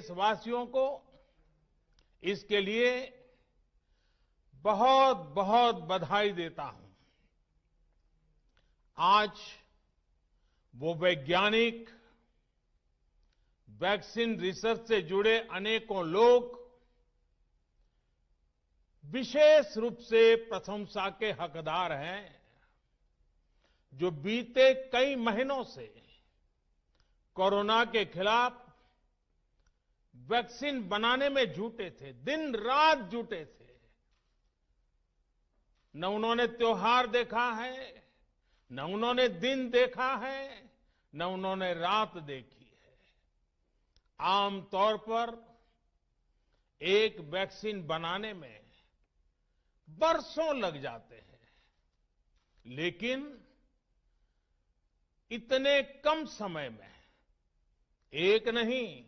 देशवासियों को इसके लिए बहुत बहुत बधाई देता हूं। आज वो वैज्ञानिक, वैक्सीन रिसर्च से जुड़े अनेकों लोग विशेष रूप से प्रशंसा के हकदार हैं, जो बीते कई महीनों से कोरोना के खिलाफ वैक्सीन बनाने में जुटे थे, दिन रात जुटे थे। न उन्होंने त्योहार देखा है, न उन्होंने दिन देखा है, न उन्होंने रात देखी है। आमतौर पर एक वैक्सीन बनाने में बरसों लग जाते हैं, लेकिन इतने कम समय में एक नहीं,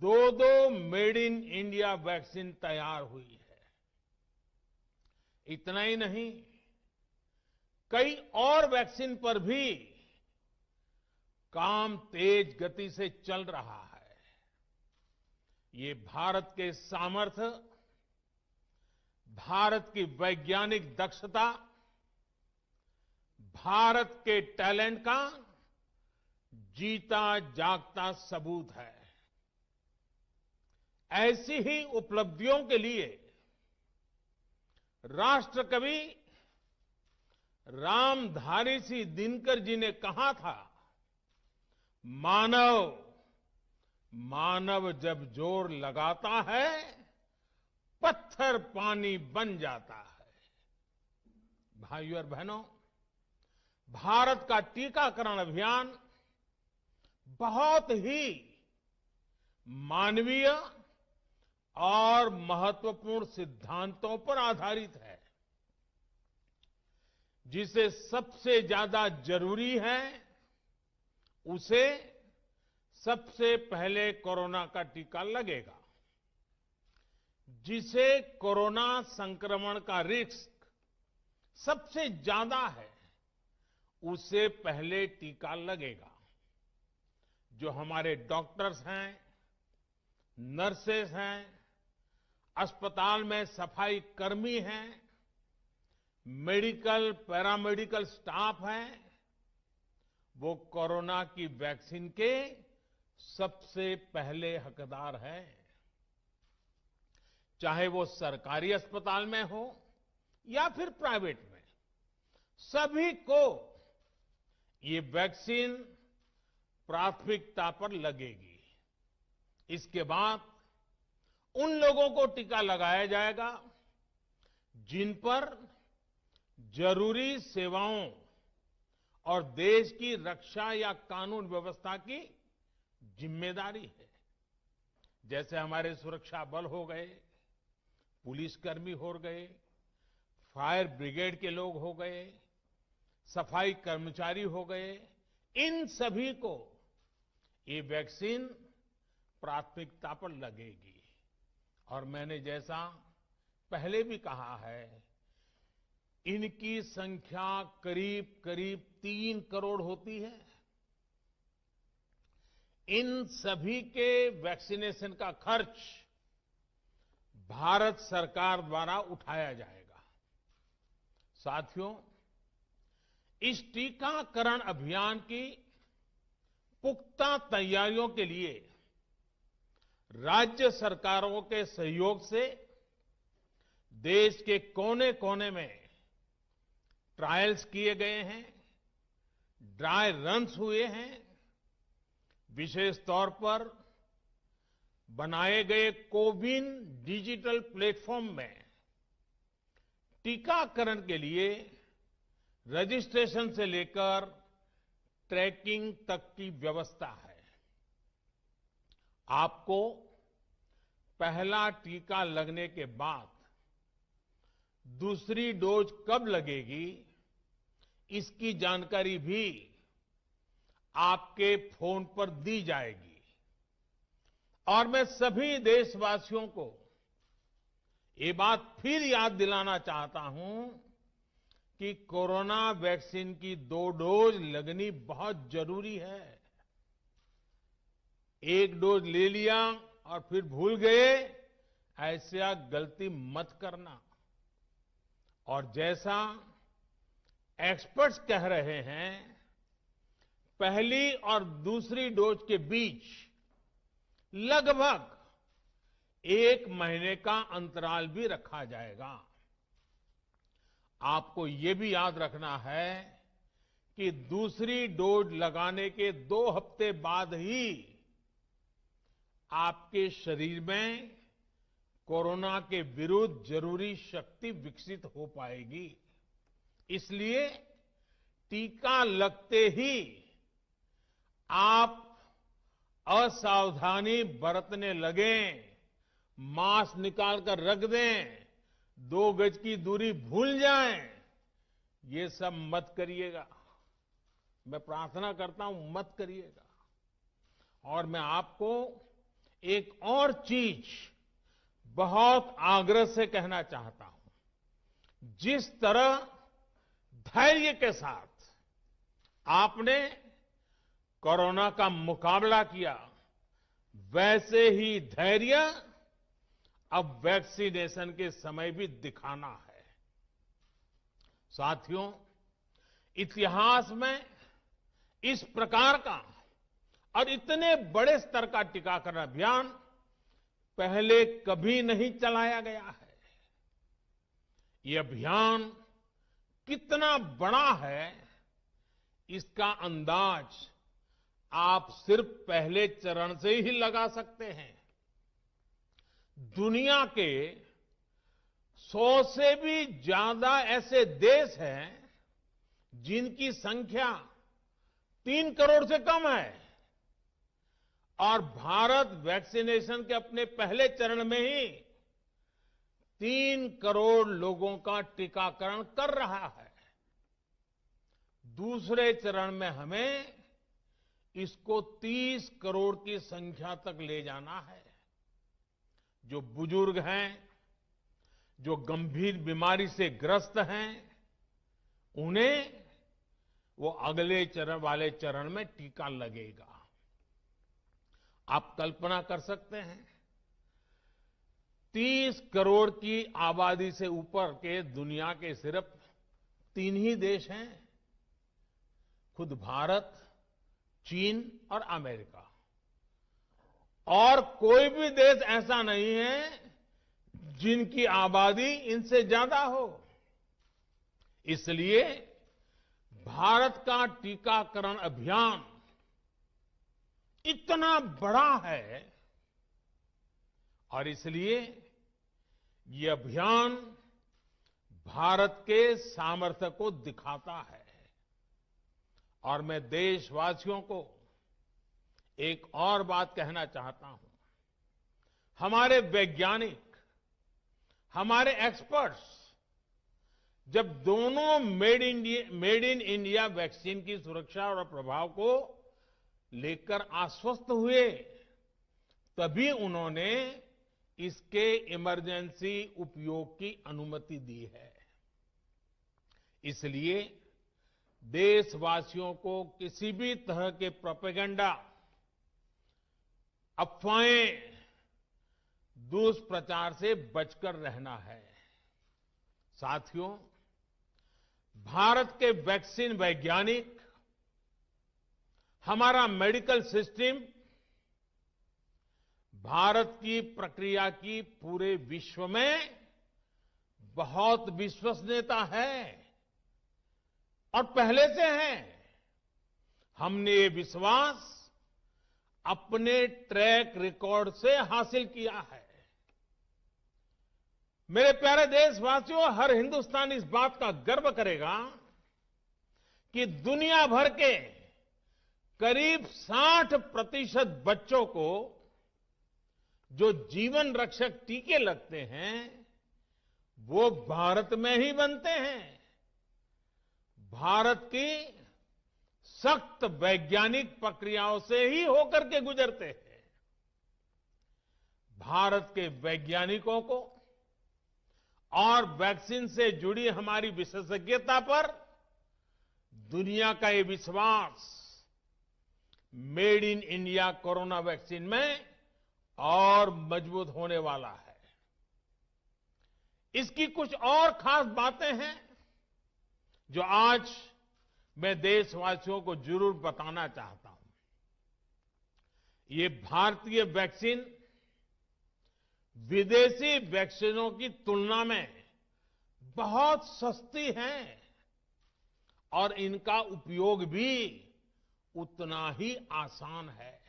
दो मेड इन इंडिया वैक्सीन तैयार हुई है। इतना ही नहीं, कई और वैक्सीन पर भी काम तेज गति से चल रहा है। ये भारत के सामर्थ्य, भारत की वैज्ञानिक दक्षता, भारत के टैलेंट का जीता जागता सबूत है। ऐसी ही उपलब्धियों के लिए राष्ट्रकवि रामधारी सिंह दिनकर जी ने कहा था, मानव जब जोर लगाता है, पत्थर पानी बन जाता है। भाइयों और बहनों, भारत का टीकाकरण अभियान बहुत ही मानवीय और महत्वपूर्ण सिद्धांतों पर आधारित है। जिसे सबसे ज्यादा जरूरी है, उसे सबसे पहले कोरोना का टीका लगेगा। जिसे कोरोना संक्रमण का रिस्क सबसे ज्यादा है, उसे पहले टीका लगेगा। जो हमारे डॉक्टर्स हैं, नर्सेस हैं, अस्पताल में सफाई कर्मी हैं, मेडिकल पैरामेडिकल स्टाफ है, वो कोरोना की वैक्सीन के सबसे पहले हकदार हैं। चाहे वो सरकारी अस्पताल में हो या फिर प्राइवेट में, सभी को ये वैक्सीन प्राथमिकता पर लगेगी। इसके बाद उन लोगों को टीका लगाया जाएगा जिन पर जरूरी सेवाओं और देश की रक्षा या कानून व्यवस्था की जिम्मेदारी है। जैसे हमारे सुरक्षा बल हो गए, पुलिसकर्मी हो गए, फायर ब्रिगेड के लोग हो गए, सफाई कर्मचारी हो गए, इन सभी को ये वैक्सीन प्राथमिकता पर लगेगी। और मैंने जैसा पहले भी कहा है, इनकी संख्या करीब करीब 3 करोड़ होती है। इन सभी के वैक्सीनेशन का खर्च भारत सरकार द्वारा उठाया जाएगा। साथियों, इस टीकाकरण अभियान की पुख्ता तैयारियों के लिए राज्य सरकारों के सहयोग से देश के कोने कोने में ट्रायल्स किए गए हैं, ड्राई रन्स हुए हैं। विशेष तौर पर बनाए गए कोविन डिजिटल प्लेटफॉर्म में टीकाकरण के लिए रजिस्ट्रेशन से लेकर ट्रैकिंग तक की व्यवस्था है। आपको पहला टीका लगने के बाद दूसरी डोज कब लगेगी, इसकी जानकारी भी आपके फोन पर दी जाएगी। और मैं सभी देशवासियों को ये बात फिर याद दिलाना चाहता हूं कि कोरोना वैक्सीन की 2 डोज लगनी बहुत जरूरी है। एक डोज ले लिया और फिर भूल गए, ऐसा गलती मत करना। और जैसा एक्सपर्ट्स कह रहे हैं, पहली और दूसरी डोज के बीच लगभग 1 महीने का अंतराल भी रखा जाएगा। आपको ये भी याद रखना है कि दूसरी डोज लगाने के 2 हफ्ते बाद ही आपके शरीर में कोरोना के विरुद्ध जरूरी शक्ति विकसित हो पाएगी। इसलिए टीका लगते ही आप असावधानी बरतने लगें, मास्क निकालकर रख दें, 2 गज की दूरी भूल जाएं, ये सब मत करिएगा। मैं प्रार्थना करता हूं, मत करिएगा। और मैं आपको एक और चीज बहुत आग्रह से कहना चाहता हूं। जिस तरह धैर्य के साथ आपने कोरोना का मुकाबला किया, वैसे ही धैर्य अब वैक्सीनेशन के समय भी दिखाना है। साथियों, इतिहास में इस प्रकार का और इतने बड़े स्तर का टीकाकरण अभियान पहले कभी नहीं चलाया गया है। ये अभियान कितना बड़ा है, इसका अंदाज आप सिर्फ पहले चरण से ही लगा सकते हैं। दुनिया के 100 से भी ज्यादा ऐसे देश हैं जिनकी संख्या 3 करोड़ से कम है, और भारत वैक्सीनेशन के अपने पहले चरण में ही 3 करोड़ लोगों का टीकाकरण कर रहा है। दूसरे चरण में हमें इसको 30 करोड़ की संख्या तक ले जाना है। जो बुजुर्ग हैं, जो गंभीर बीमारी से ग्रस्त हैं, उन्हें वो अगले वाले चरण में टीका लगेगा। आप कल्पना कर सकते हैं, 30 करोड़ की आबादी से ऊपर के दुनिया के सिर्फ 3 ही देश हैं, खुद भारत, चीन और अमेरिका। और कोई भी देश ऐसा नहीं है जिनकी आबादी इनसे ज्यादा हो। इसलिए भारत का टीकाकरण अभियान इतना बड़ा है, और इसलिए ये अभियान भारत के सामर्थ्य को दिखाता है। और मैं देशवासियों को एक और बात कहना चाहता हूं। हमारे वैज्ञानिक, हमारे एक्सपर्ट्स जब दोनों मेड इन इंडिया वैक्सीन की सुरक्षा और प्रभाव को लेकर आश्वस्त हुए, तभी उन्होंने इसके इमरजेंसी उपयोग की अनुमति दी है। इसलिए देशवासियों को किसी भी तरह के प्रोपेगेंडा, अफवाहें, दुष्प्रचार से बचकर रहना है। साथियों, भारत के वैक्सीन वैज्ञानिक, हमारा मेडिकल सिस्टम भारत की प्रक्रिया की पूरे विश्व में बहुत विश्वसनीयता है, और पहले से है। हमने ये विश्वास अपने ट्रैक रिकॉर्ड से हासिल किया है। मेरे प्यारे देशवासियों, हर हिंदुस्तानी इस बात का गर्व करेगा कि दुनिया भर के करीब 60% बच्चों को जो जीवन रक्षक टीके लगते हैं, वो भारत में ही बनते हैं। भारत की सख्त वैज्ञानिक प्रक्रियाओं से ही होकर के गुजरते हैं। भारत के वैज्ञानिकों को और वैक्सीन से जुड़ी हमारी विशेषज्ञता पर दुनिया का ये विश्वास made in India corona vaccine में और मजबूत होने वाला है। इसकी कुछ और खास बातें हैं जो आज मैं देशवासियों को जरूर बताना चाहता हूं। ये भारतीय वैक्सीन विदेशी वैक्सीनों की तुलना में बहुत सस्ती है और इनका उपयोग भी उतना ही आसान है।